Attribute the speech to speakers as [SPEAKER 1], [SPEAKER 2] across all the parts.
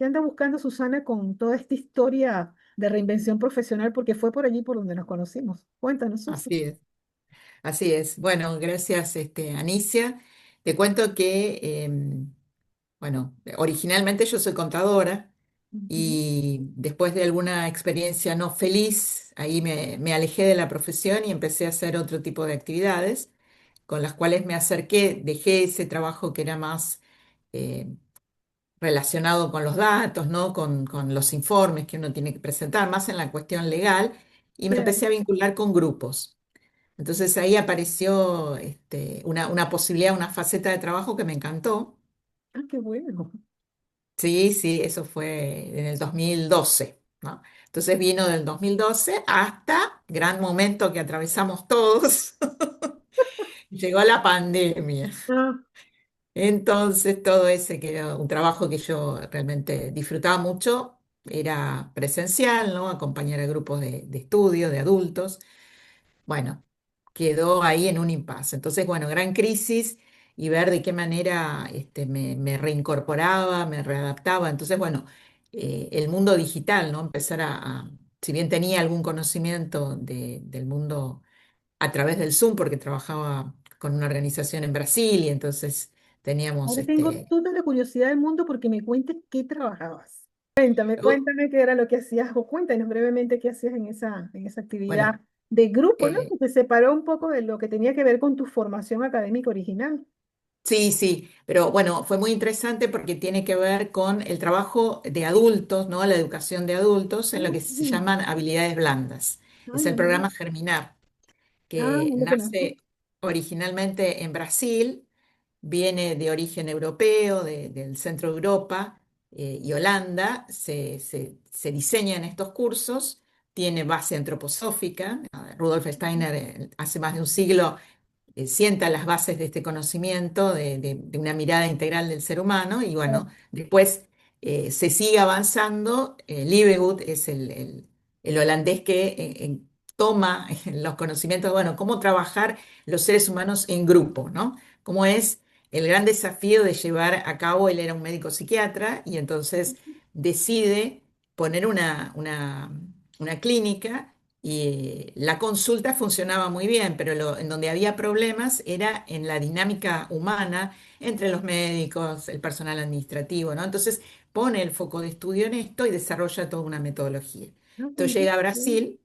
[SPEAKER 1] ¿Qué anda buscando Susana con toda esta historia de reinvención profesional? Porque fue por allí por donde nos conocimos. Cuéntanos, Susu.
[SPEAKER 2] Así es, así es. Bueno, gracias, Anicia. Te cuento que, bueno, originalmente yo soy contadora
[SPEAKER 1] Ujú.
[SPEAKER 2] y después de alguna experiencia no feliz, ahí me alejé de la profesión y empecé a hacer otro tipo de actividades con las cuales me acerqué, dejé ese trabajo que era más eh, relacionado con los datos, ¿no? Con los informes que uno tiene que presentar, más en la cuestión legal, y me
[SPEAKER 1] Claro.
[SPEAKER 2] empecé a vincular con grupos. Entonces ahí apareció una posibilidad, una faceta de trabajo que me encantó.
[SPEAKER 1] Ah, qué bueno.
[SPEAKER 2] Sí, sí, eso fue en el 2012, ¿no? Entonces vino del 2012 hasta gran momento que atravesamos todos, llegó la pandemia.
[SPEAKER 1] Ah,
[SPEAKER 2] Entonces todo ese que era un trabajo que yo realmente disfrutaba mucho, era presencial, ¿no? Acompañar a grupos de estudio, de adultos. Bueno, quedó ahí en un impasse. Entonces, bueno, gran crisis y ver de qué manera me reincorporaba, me readaptaba. Entonces, bueno, el mundo digital, ¿no? Empezar si bien tenía algún conocimiento del mundo a través del Zoom, porque trabajaba con una organización en Brasil y entonces teníamos
[SPEAKER 1] ahora tengo toda la curiosidad del mundo porque me cuentes qué trabajabas. Cuéntame,
[SPEAKER 2] oh,
[SPEAKER 1] cuéntame qué era lo que hacías o cuéntanos brevemente qué hacías en esa
[SPEAKER 2] bueno,
[SPEAKER 1] actividad de grupo, ¿no?
[SPEAKER 2] eh,
[SPEAKER 1] Que te separó un poco de lo que tenía que ver con tu formación académica original.
[SPEAKER 2] sí, sí, pero bueno, fue muy interesante porque tiene que ver con el trabajo de adultos, ¿no? La educación de adultos en lo que se
[SPEAKER 1] Ujú.
[SPEAKER 2] llaman habilidades blandas.
[SPEAKER 1] Ay,
[SPEAKER 2] Es el
[SPEAKER 1] mira.
[SPEAKER 2] programa Germinar,
[SPEAKER 1] Ah,
[SPEAKER 2] que
[SPEAKER 1] no lo conozco.
[SPEAKER 2] nace originalmente en Brasil, viene de origen europeo, del centro de Europa y Holanda. Se diseñan estos cursos, tiene base antroposófica. Rudolf Steiner hace más de un siglo sienta las bases de este conocimiento, de una mirada integral del ser humano, y bueno, después se sigue avanzando. Liebig es el holandés que toma los conocimientos, bueno, cómo trabajar los seres humanos en grupo, ¿no? Cómo es el gran desafío de llevar a cabo, él era un médico psiquiatra, y entonces decide poner una clínica y la consulta funcionaba muy bien, pero en donde había problemas era en la dinámica humana entre los médicos, el personal administrativo, ¿no? Entonces pone el foco de estudio en esto y desarrolla toda una metodología.
[SPEAKER 1] No, qué
[SPEAKER 2] Entonces llega a
[SPEAKER 1] interesante.
[SPEAKER 2] Brasil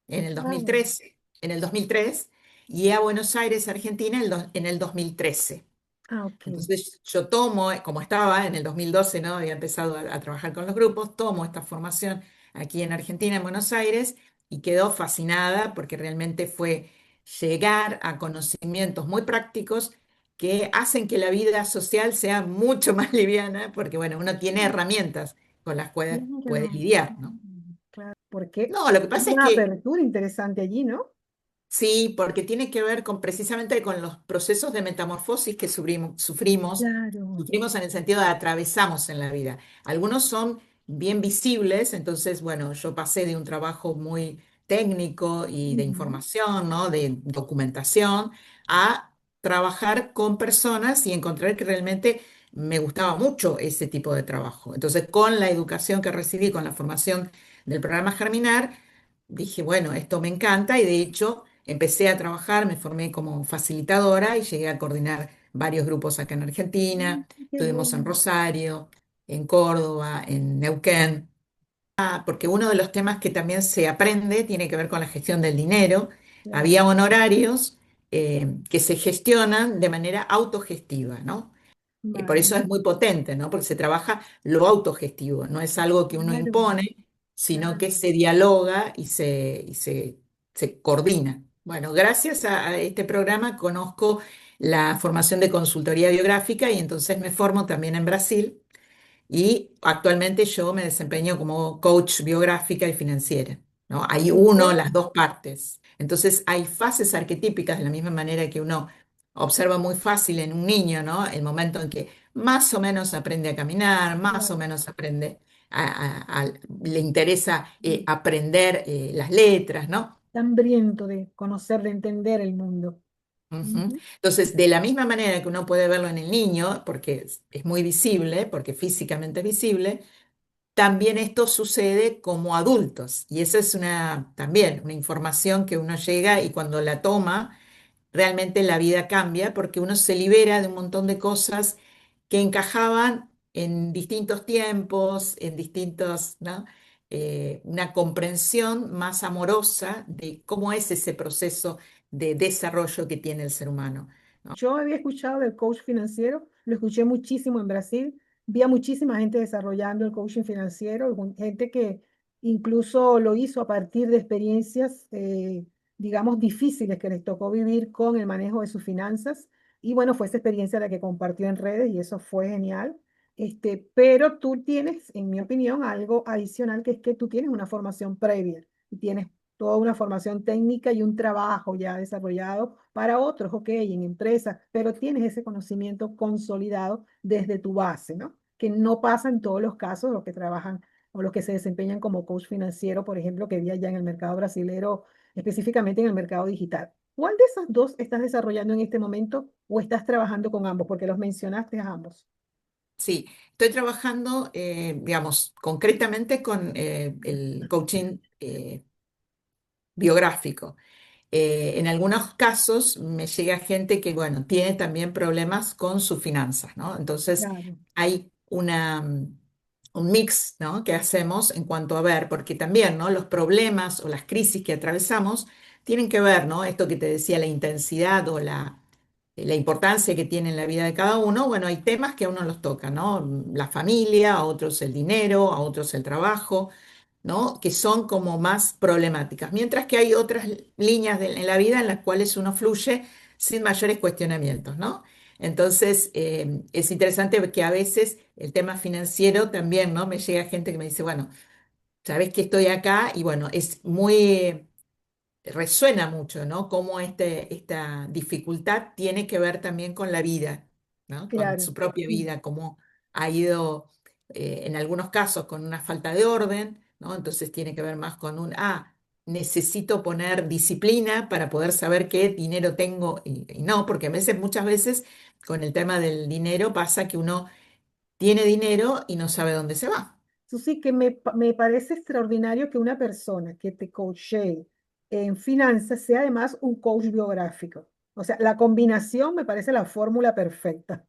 [SPEAKER 2] en el
[SPEAKER 1] Wow.
[SPEAKER 2] 2013, en el 2003, y a Buenos Aires, Argentina, en el 2013.
[SPEAKER 1] Ah, ok.
[SPEAKER 2] Entonces yo tomo, como estaba en el 2012, ¿no? Había empezado a trabajar con los grupos, tomo esta formación aquí en Argentina, en Buenos Aires, y quedó fascinada porque realmente fue llegar a conocimientos muy prácticos que hacen que la vida social sea mucho más liviana, porque bueno, uno tiene herramientas con las cuales puede
[SPEAKER 1] Claro.
[SPEAKER 2] lidiar, ¿no?
[SPEAKER 1] Claro, porque
[SPEAKER 2] No, lo que
[SPEAKER 1] hay
[SPEAKER 2] pasa es
[SPEAKER 1] una
[SPEAKER 2] que
[SPEAKER 1] apertura interesante allí, ¿no?
[SPEAKER 2] sí, porque tiene que ver con precisamente con los procesos de metamorfosis que
[SPEAKER 1] Claro.
[SPEAKER 2] sufrimos en el sentido de atravesamos en la vida. Algunos son bien visibles, entonces, bueno, yo pasé de un trabajo muy técnico y de
[SPEAKER 1] Ujú.
[SPEAKER 2] información, ¿no? De documentación, a trabajar con personas y encontrar que realmente me gustaba mucho ese tipo de trabajo. Entonces, con la educación que recibí, con la formación del programa Germinar, dije, bueno, esto me encanta, y de hecho empecé a trabajar, me formé como facilitadora y llegué a coordinar varios grupos acá en Argentina.
[SPEAKER 1] Qué
[SPEAKER 2] Estuvimos en
[SPEAKER 1] bueno.
[SPEAKER 2] Rosario, en Córdoba, en Neuquén. Porque uno de los temas que también se aprende tiene que ver con la gestión del dinero.
[SPEAKER 1] Claro.
[SPEAKER 2] Había honorarios que se gestionan de manera autogestiva, ¿no? Por eso
[SPEAKER 1] Vale.
[SPEAKER 2] es muy potente, ¿no? Porque se trabaja lo autogestivo, no es algo que uno
[SPEAKER 1] Claro.
[SPEAKER 2] impone, sino
[SPEAKER 1] Claro.
[SPEAKER 2] que se dialoga y se coordina. Bueno, gracias a este programa conozco la formación de consultoría biográfica, y entonces me formo también en Brasil, y actualmente yo me desempeño como coach biográfica y financiera, ¿no? Hay las dos partes. Entonces hay fases arquetípicas de la misma manera que uno observa muy fácil en un niño, ¿no? El momento en que más o menos aprende a caminar, más o
[SPEAKER 1] Claro.
[SPEAKER 2] menos aprende le interesa aprender las letras, ¿no?
[SPEAKER 1] Tan hambriento de conocer, de entender el mundo.
[SPEAKER 2] Ujú.
[SPEAKER 1] Ujú.
[SPEAKER 2] Entonces, de la misma manera que uno puede verlo en el niño, porque es muy visible, porque físicamente es visible, también esto sucede como adultos y esa es también una información que uno llega y cuando la toma, realmente la vida cambia porque uno se libera de un montón de cosas que encajaban en distintos tiempos, en distintos, ¿no? Una comprensión más amorosa de cómo es ese proceso de desarrollo que tiene el ser humano.
[SPEAKER 1] Yo había escuchado del coach financiero, lo escuché muchísimo en Brasil, vi a muchísima gente desarrollando el coaching financiero, gente que incluso lo hizo a partir de experiencias, digamos, difíciles que les tocó vivir con el manejo de sus finanzas. Y bueno, fue esa experiencia la que compartió en redes y eso fue genial. Pero tú tienes, en mi opinión, algo adicional, que es que tú tienes una formación previa y tienes toda una formación técnica y un trabajo ya desarrollado para otros, ok, en empresas, pero tienes ese conocimiento consolidado desde tu base, ¿no? Que no pasa en todos los casos los que trabajan o los que se desempeñan como coach financiero, por ejemplo, que vi allá en el mercado brasilero, específicamente en el mercado digital. ¿Cuál de esas dos estás desarrollando en este momento o estás trabajando con ambos? Porque los mencionaste a ambos.
[SPEAKER 2] Sí, estoy trabajando, digamos, concretamente con el coaching biográfico. En algunos casos me llega gente que, bueno, tiene también problemas con sus finanzas, ¿no? Entonces
[SPEAKER 1] Claro,
[SPEAKER 2] hay un mix, ¿no? Que hacemos en cuanto a ver, porque también, ¿no? Los problemas o las crisis que atravesamos tienen que ver, ¿no? Esto que te decía, la intensidad o la importancia que tiene en la vida de cada uno. Bueno, hay temas que a uno los toca, ¿no? La familia, a otros el dinero, a otros el trabajo, ¿no? Que son como más problemáticas, mientras que hay otras líneas en la vida en las cuales uno fluye sin mayores cuestionamientos, ¿no? Entonces, es interesante que a veces el tema financiero también, ¿no? Me llega gente que me dice, bueno, sabes que estoy acá y bueno, es muy resuena mucho, ¿no? Cómo esta dificultad tiene que ver también con la vida, ¿no? Con
[SPEAKER 1] claro.
[SPEAKER 2] su propia
[SPEAKER 1] Sí.
[SPEAKER 2] vida, cómo ha ido, en algunos casos, con una falta de orden, ¿no? Entonces tiene que ver más con necesito poner disciplina para poder saber qué dinero tengo y no, porque a veces, muchas veces, con el tema del dinero pasa que uno tiene dinero y no sabe dónde se va.
[SPEAKER 1] Eso sí que me parece extraordinario que una persona que te coachee en finanzas sea además un coach biográfico. O sea, la combinación me parece la fórmula perfecta.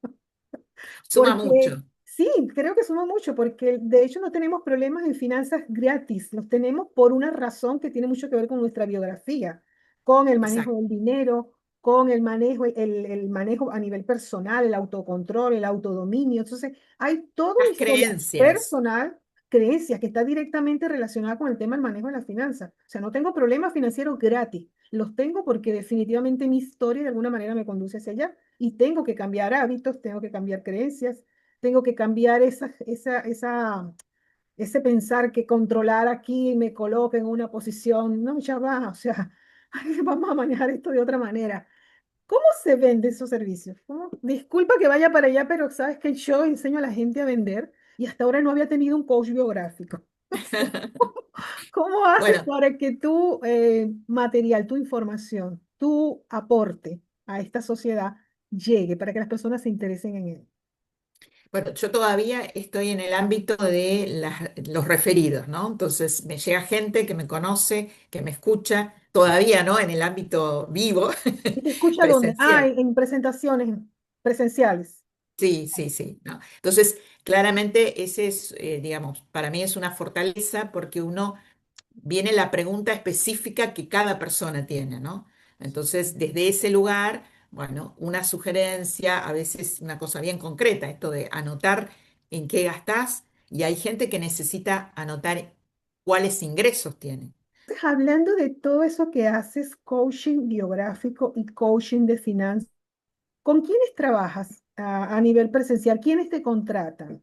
[SPEAKER 2] Suma
[SPEAKER 1] Porque
[SPEAKER 2] mucho,
[SPEAKER 1] sí, creo que suma mucho, porque de hecho no tenemos problemas en finanzas gratis, los tenemos por una razón que tiene mucho que ver con nuestra biografía, con el manejo
[SPEAKER 2] exacto.
[SPEAKER 1] del dinero, con el manejo, el manejo a nivel personal, el autocontrol, el autodominio. Entonces, hay toda una
[SPEAKER 2] Las
[SPEAKER 1] historia
[SPEAKER 2] creencias.
[SPEAKER 1] personal, creencias, que está directamente relacionada con el tema del manejo de las finanzas. O sea, no tengo problemas financieros gratis, los tengo porque definitivamente mi historia de alguna manera me conduce hacia allá y tengo que cambiar hábitos, tengo que cambiar creencias, tengo que cambiar ese pensar que controlar aquí me coloca en una posición, no, ya va, o sea, vamos a manejar esto de otra manera. ¿Cómo se venden esos servicios? Disculpa que vaya para allá, pero sabes que yo enseño a la gente a vender y hasta ahora no había tenido un coach biográfico. ¿Cómo haces
[SPEAKER 2] Bueno,
[SPEAKER 1] para que tu material, tu información, tu aporte a esta sociedad llegue, para que las personas se interesen en él?
[SPEAKER 2] Bueno, yo todavía estoy en el ámbito de los referidos, ¿no? Entonces me llega gente que me conoce, que me escucha, todavía, ¿no? En el ámbito vivo,
[SPEAKER 1] ¿Y te escucha dónde? Ah,
[SPEAKER 2] presencial.
[SPEAKER 1] en presentaciones presenciales.
[SPEAKER 2] Sí, sí, sí, ¿no? Entonces, claramente ese es, digamos, para mí es una fortaleza porque uno viene la pregunta específica que cada persona tiene, ¿no? Entonces, desde ese lugar, bueno, una sugerencia, a veces una cosa bien concreta, esto de anotar en qué gastás, y hay gente que necesita anotar cuáles ingresos tiene.
[SPEAKER 1] Entonces, hablando de todo eso que haces, coaching biográfico y coaching de finanzas, ¿con quiénes trabajas a nivel presencial? ¿Quiénes te contratan?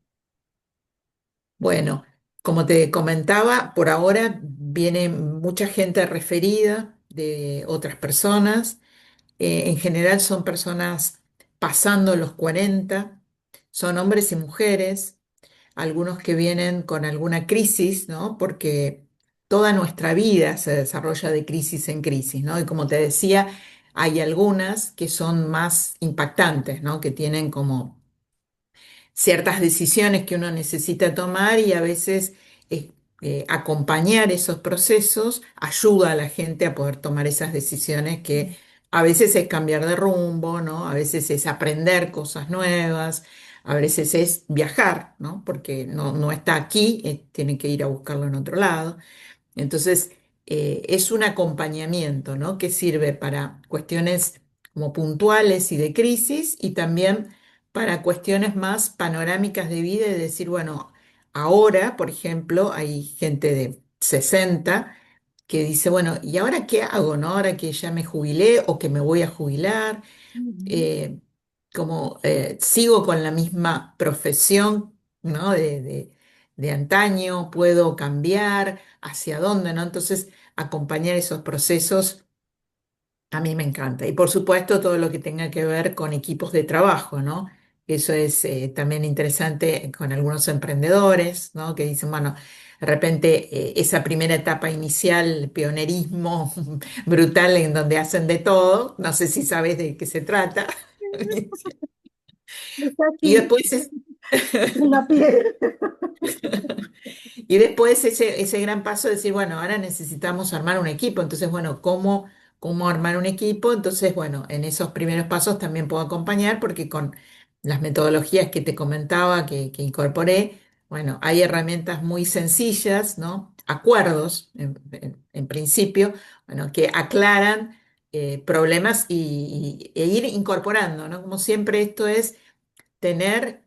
[SPEAKER 2] Bueno, como te comentaba, por ahora viene mucha gente referida de otras personas. En general son personas pasando los 40, son hombres y mujeres, algunos que vienen con alguna crisis, ¿no? Porque toda nuestra vida se desarrolla de crisis en crisis, ¿no? Y como te decía, hay algunas que son más impactantes, ¿no? Que tienen como ciertas decisiones que uno necesita tomar y a veces eh, acompañar esos procesos ayuda a la gente a poder tomar esas decisiones que a veces es cambiar de rumbo, ¿no? A veces es aprender cosas nuevas, a veces es viajar, ¿no? Porque no está aquí, tiene que ir a buscarlo en otro lado. Entonces, es un acompañamiento, ¿no? Que sirve para cuestiones como puntuales y de crisis y también para cuestiones más panorámicas de vida y decir, bueno, ahora, por ejemplo, hay gente de 60 que dice, bueno, ¿y ahora qué hago, no? Ahora que ya me jubilé o que me voy a jubilar,
[SPEAKER 1] Ujú.
[SPEAKER 2] eh, como sigo con la misma profesión, ¿no? De antaño, puedo cambiar, hacia dónde, ¿no? Entonces, acompañar esos procesos a mí me encanta. Y por supuesto, todo lo que tenga que ver con equipos de trabajo, ¿no? Eso es también interesante con algunos emprendedores, ¿no? Que dicen, bueno, de repente esa primera etapa inicial, pionerismo brutal en donde hacen de todo, no sé si sabes de qué se trata.
[SPEAKER 1] Está
[SPEAKER 2] Y
[SPEAKER 1] aquí,
[SPEAKER 2] después es,
[SPEAKER 1] en la piel.
[SPEAKER 2] y después ese gran paso de decir, bueno, ahora necesitamos armar un equipo. Entonces, bueno, ¿cómo armar un equipo? Entonces, bueno, en esos primeros pasos también puedo acompañar porque con las metodologías que te comentaba, que incorporé, bueno, hay herramientas muy sencillas, ¿no? Acuerdos, en principio, bueno, que aclaran problemas e ir incorporando, ¿no? Como siempre, esto es tener,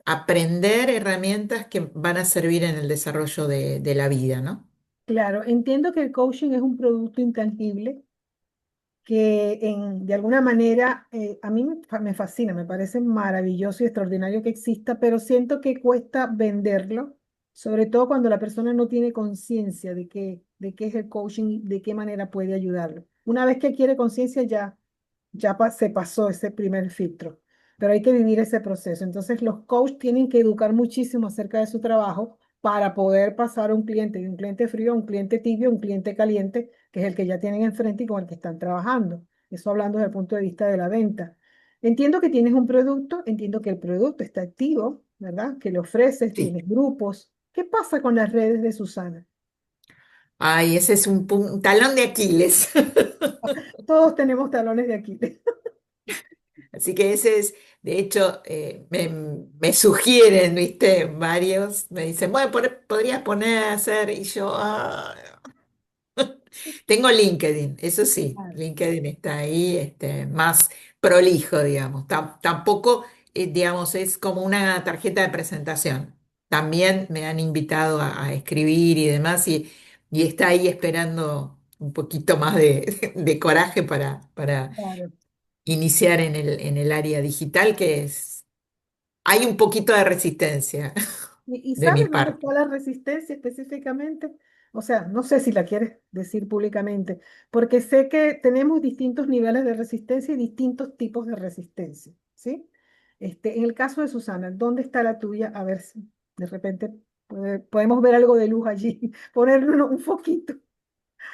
[SPEAKER 2] aprender herramientas que van a servir en el desarrollo de la vida, ¿no?
[SPEAKER 1] Claro, entiendo que el coaching es un producto intangible que de alguna manera a mí me fascina, me parece maravilloso y extraordinario que exista, pero siento que cuesta venderlo, sobre todo cuando la persona no tiene conciencia de qué es el coaching y de qué manera puede ayudarlo. Una vez que adquiere conciencia se pasó ese primer filtro, pero hay que vivir ese proceso. Entonces los coaches tienen que educar muchísimo acerca de su trabajo para poder pasar a un cliente, de un cliente frío a un cliente tibio, a un cliente caliente, que es el que ya tienen enfrente y con el que están trabajando. Eso hablando desde el punto de vista de la venta. Entiendo que tienes un producto, entiendo que el producto está activo, ¿verdad? Que le ofreces,
[SPEAKER 2] Sí.
[SPEAKER 1] tienes grupos. ¿Qué pasa con las redes de Susana?
[SPEAKER 2] Ay, ese es un talón de Aquiles.
[SPEAKER 1] Todos tenemos talones de Aquiles.
[SPEAKER 2] Así que ese es, de hecho, me sugieren, ¿viste? Varios, me dicen, bueno, podrías poner a hacer, y yo, "Ah". Tengo LinkedIn, eso sí,
[SPEAKER 1] Claro,
[SPEAKER 2] LinkedIn está ahí, más prolijo, digamos. Tampoco, digamos, es como una tarjeta de presentación. También me han invitado a escribir y demás, y está ahí esperando un poquito más de coraje para
[SPEAKER 1] claro.
[SPEAKER 2] iniciar en el área digital, hay un poquito de resistencia
[SPEAKER 1] ¿Y
[SPEAKER 2] de mi
[SPEAKER 1] sabes dónde
[SPEAKER 2] parte.
[SPEAKER 1] está la resistencia específicamente? O sea, no sé si la quieres decir públicamente, porque sé que tenemos distintos niveles de resistencia y distintos tipos de resistencia, ¿sí? En el caso de Susana, ¿dónde está la tuya? A ver si de repente podemos ver algo de luz allí, ponerle un foquito.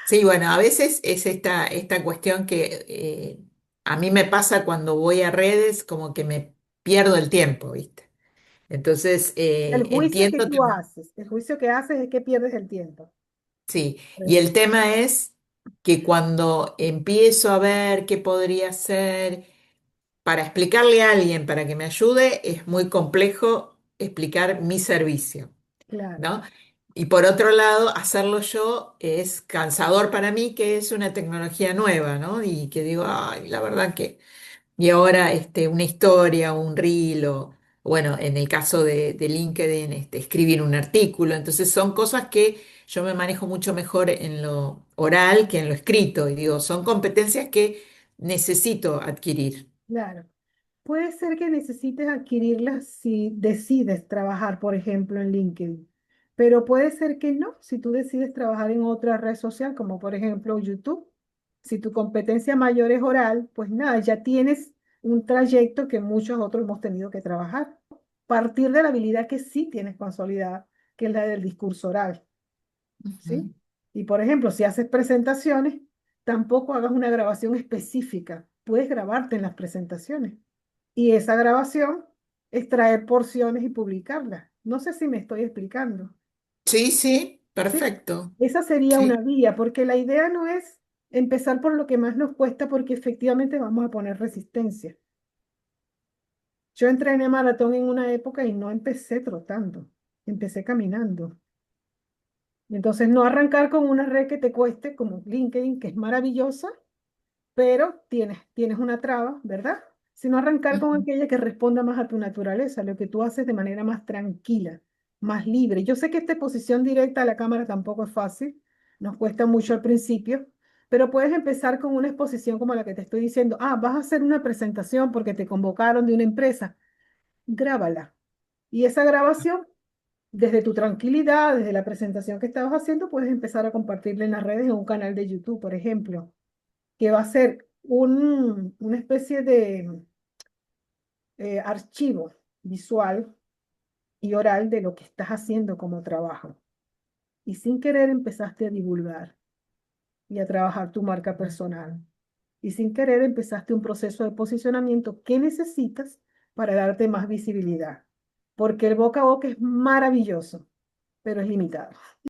[SPEAKER 2] Sí, bueno, a veces es esta cuestión que a mí me pasa cuando voy a redes, como que me pierdo el tiempo, ¿viste? Entonces,
[SPEAKER 1] El juicio que
[SPEAKER 2] entiendo
[SPEAKER 1] tú
[SPEAKER 2] también,
[SPEAKER 1] haces, el juicio que haces es que pierdes el tiempo.
[SPEAKER 2] sí, y
[SPEAKER 1] Eso.
[SPEAKER 2] el tema es que cuando empiezo a ver qué podría hacer para explicarle a alguien, para que me ayude, es muy complejo explicar mi servicio.
[SPEAKER 1] Claro,
[SPEAKER 2] ¿No? Y por otro lado, hacerlo yo es cansador para mí, que es una tecnología nueva, ¿no? Y que digo, ay, la verdad que... Y ahora una historia, un reel, o bueno, en el caso de LinkedIn, escribir un artículo. Entonces son cosas que yo me manejo mucho mejor en lo oral que en lo escrito. Y digo, son competencias que necesito adquirir.
[SPEAKER 1] claro. Puede ser que necesites adquirirlas si decides trabajar, por ejemplo, en LinkedIn, pero puede ser que no, si tú decides trabajar en otra red social, como por ejemplo YouTube. Si tu competencia mayor es oral, pues nada, ya tienes un trayecto que muchos otros hemos tenido que trabajar. Partir de la habilidad que sí tienes consolidada, que es la del discurso oral,
[SPEAKER 2] Ujú.
[SPEAKER 1] ¿sí? Y por ejemplo, si haces presentaciones, tampoco hagas una grabación específica. Puedes grabarte en las presentaciones. Y esa grabación extraer porciones y publicarlas. No sé si me estoy explicando.
[SPEAKER 2] Sí, sí,
[SPEAKER 1] ¿Sí?
[SPEAKER 2] perfecto.
[SPEAKER 1] Esa sería una
[SPEAKER 2] Sí.
[SPEAKER 1] vía, porque la idea no es empezar por lo que más nos cuesta, porque efectivamente vamos a poner resistencia. Yo entrené maratón en una época y no empecé trotando, empecé caminando. Entonces, no arrancar con una red que te cueste, como LinkedIn, que es maravillosa, pero tienes una traba, ¿verdad? Sino arrancar con
[SPEAKER 2] Ujú.
[SPEAKER 1] aquella que responda más a tu naturaleza, lo que tú haces de manera más tranquila, más libre. Yo sé que esta exposición directa a la cámara tampoco es fácil, nos cuesta mucho al principio, pero puedes empezar con una exposición como la que te estoy diciendo. Ah, vas a hacer una presentación porque te convocaron de una empresa, grábala. Y esa grabación, desde tu tranquilidad, desde la presentación que estabas haciendo, puedes empezar a compartirla en las redes, en un canal de YouTube, por ejemplo, que va a ser una especie de archivo visual y oral de lo que estás haciendo como trabajo. Y sin querer empezaste a divulgar y a trabajar tu marca personal. Y sin querer empezaste un proceso de posicionamiento que necesitas para darte más visibilidad. Porque el boca a boca es maravilloso, pero es limitado.